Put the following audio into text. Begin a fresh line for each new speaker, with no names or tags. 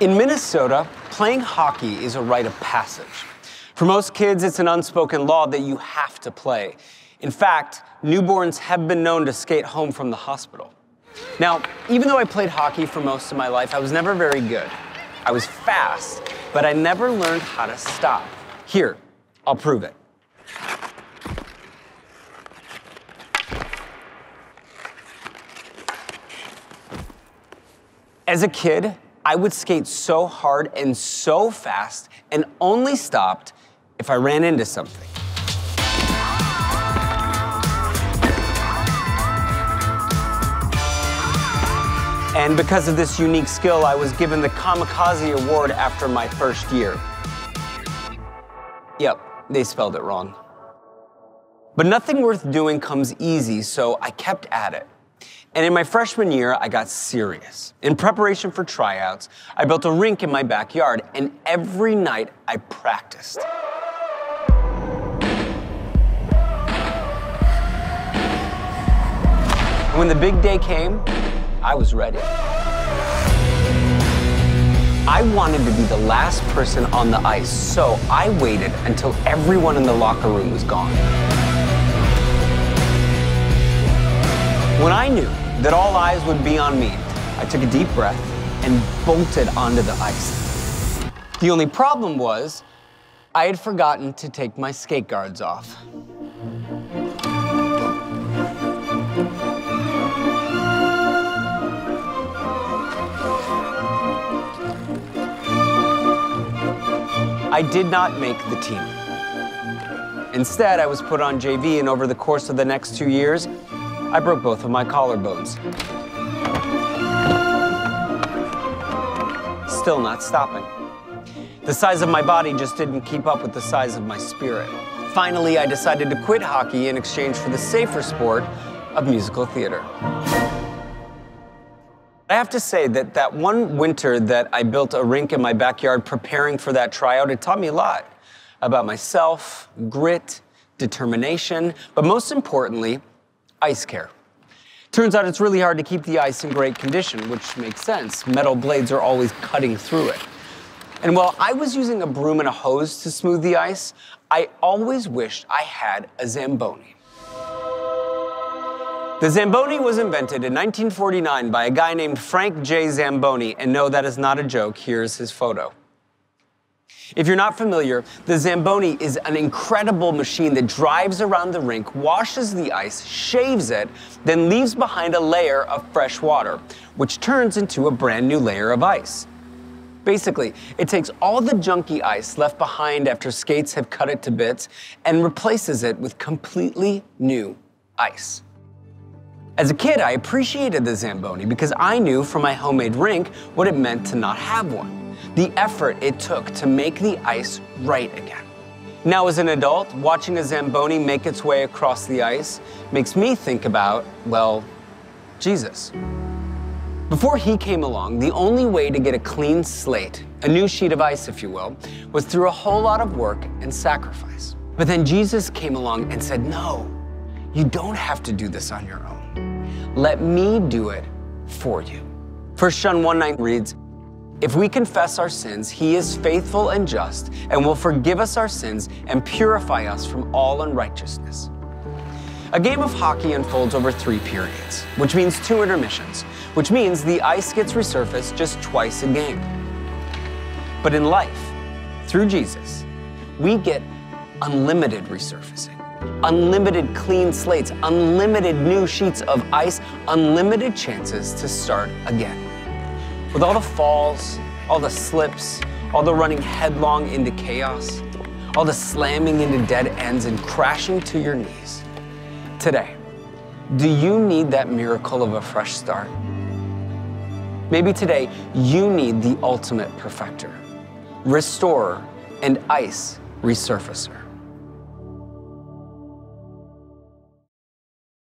In Minnesota, playing hockey is a rite of passage. For most kids, it's an unspoken law that you have to play. In fact, newborns have been known to skate home from the hospital. Now, even though I played hockey for most of my life, I was never very good. I was fast, but I never learned how to stop. Here, I'll prove it. As a kid, I would skate so hard and so fast and only stopped if I ran into something. And because of this unique skill, I was given the Kamikaze Award after my first year. Yep, they spelled it wrong. But nothing worth doing comes easy, so I kept at it. And in my freshman year, I got serious. In preparation for tryouts, I built a rink in my backyard, and every night I practiced. And when the big day came, I was ready. I wanted to be the last person on the ice, so I waited until everyone in the locker room was gone. When I knew that all eyes would be on me, I took a deep breath and bolted onto the ice. The only problem was, I had forgotten to take my skate guards off. I did not make the team. Instead, I was put on JV, and over the course of the next 2 years, I broke both of my collarbones. Still not stopping. The size of my body just didn't keep up with the size of my spirit. Finally, I decided to quit hockey in exchange for the safer sport of musical theater. I have to say that one winter that I built a rink in my backyard preparing for that tryout, it taught me a lot about myself, grit, determination, but most importantly, ice care. Turns out it's really hard to keep the ice in great condition, which makes sense. Metal blades are always cutting through it. And while I was using a broom and a hose to smooth the ice, I always wished I had a Zamboni. The Zamboni was invented in 1949 by a guy named Frank J. Zamboni, and no, that is not a joke. Here's his photo. If you're not familiar, the Zamboni is an incredible machine that drives around the rink, washes the ice, shaves it, then leaves behind a layer of fresh water, which turns into a brand new layer of ice. Basically, it takes all the junky ice left behind after skates have cut it to bits and replaces it with completely new ice. As a kid, I appreciated the Zamboni because I knew from my homemade rink what it meant to not have one. The effort it took to make the ice right again. Now, as an adult, watching a Zamboni make its way across the ice makes me think about, well, Jesus. Before he came along, the only way to get a clean slate, a new sheet of ice, if you will, was through a whole lot of work and sacrifice. But then Jesus came along and said, no, you don't have to do this on your own. Let me do it for you. 1 John 1:9 reads, if we confess our sins, he is faithful and just and will forgive us our sins and purify us from all unrighteousness. A game of hockey unfolds over 3 periods, which means 2 intermissions, which means the ice gets resurfaced just twice a game. But in life, through Jesus, we get unlimited resurfacing, unlimited clean slates, unlimited new sheets of ice, unlimited chances to start again. With all the falls, all the slips, all the running headlong into chaos, all the slamming into dead ends and crashing to your knees. Today, do you need that miracle of a fresh start? Maybe today you need the ultimate perfecter, restorer, and ice resurfacer.